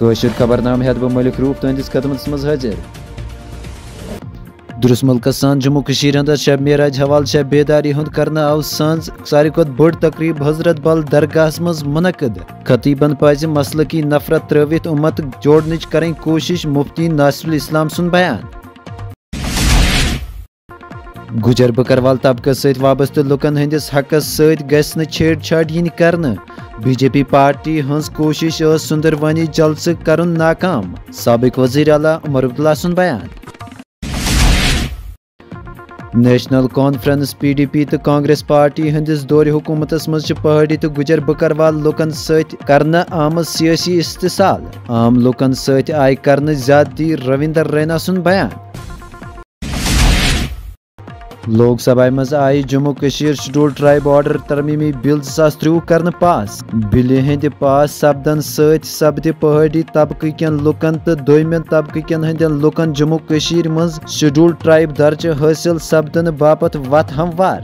کاشر خبرنامہ ہیت بہ ملک روف تہندس خدمتس مز حاضر درس ملکس سان جموں کشیر اندر شب معراج حوالہ شب بیداری ہند کرنا آو سانز ساری کھت بڑ تقریب حضرت بل درگاہس مز منعقد خطیبن پزِ مسلکی نفرت ترٲوِتھ امت جوڑنٕچ کریں کوشش مفتی ناصر الاسلام سن بیان گجر بکروال طبقس ست وابستہ لکن ہندس حقس ست گژھِ نہٕ چھیڑ چھاڑ ین کرنہٕ بی جے پی پارٹی ہنز کوشش ٲس سندروانی جلسہ کرن ناکام سابق وزیر اعلیٰ عمر عبداللہ سن بیان national conference P D P تو کانگریس پارٹی ہندس دور حکومتس مز پہاڑی تو گجر بکروال لکن ست کرنا آمد سیاسی استحصال عام لکن ست آئی کرنا زیادتی رویندر رینا سن بیان لوک سبھا مز آئی جموں کشیر شیڈول ٹرائب آرڈر ترمیمی بل 2023 کرنا پاس بلہِ ہند پاس سپدن ست سپدِ پہاڑی طبقہ کین لکن تو دویمین طبقہ کین ہندین لکن جموں کشیر مز شیڈول ٹرائب درجہ حاصل سپدن باپت وت ہموار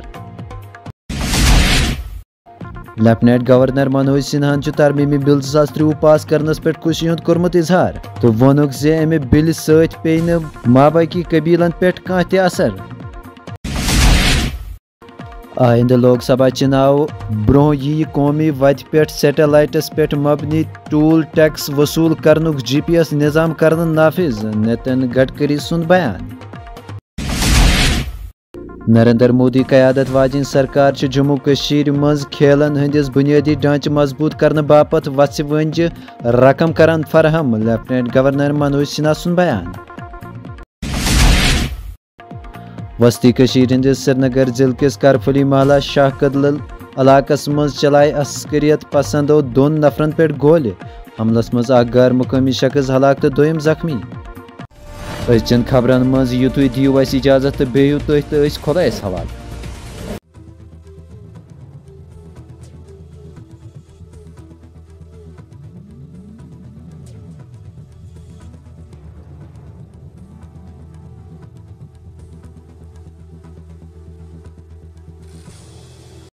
لیفٹیننٹ گورنر منوج سنہاہن ترمیمی بل 2023 پاس کرنس پہ خوشی ہند کورمت اظہار تو وونُکھ زِ امہِ بلہِ سۭتۍ پیٚیہِ نہٕ ماباقی قبیلن پٮ۪ٹھ کانٛہہ تہِ اثر آئندہ لوک سبھا چناو برونٛہہ یی قومی وتہِ پٮ۪ٹھ سیٹلائٹس پٮ۪ٹھ مبنی ٹول ٹیکس وصول کرنُک جی پی ایس نظام کرنہٕ نافذ نتن گڈکری سُنٛد بیان نریندر مودی قیادت واجن سرکار چھ جموں کشیر مز کھیلن ہندس بنیادی ڈھانچہ مضبوط کرنے باپت وسہِ ونجہ رقم کران فراہم لیفٹیننٹ گورنر منوج سنہا سن بیان وسطی کشیر ہندس سرینگر ضلع کس کرفلی محلہ شاہ قدل علاقس مز چلائے عسکریت پسندو 2 نفرن پہ گولہِ حملس مز اکھ غیر مقامی شخص ہلاک تو دویم زخمی أزچن خبرن مز یُتُے دِیِو اَسہِ اجازت تو بیٚیِو تُہۍ تہٕ أسۍ خۄدایس حوالہٕ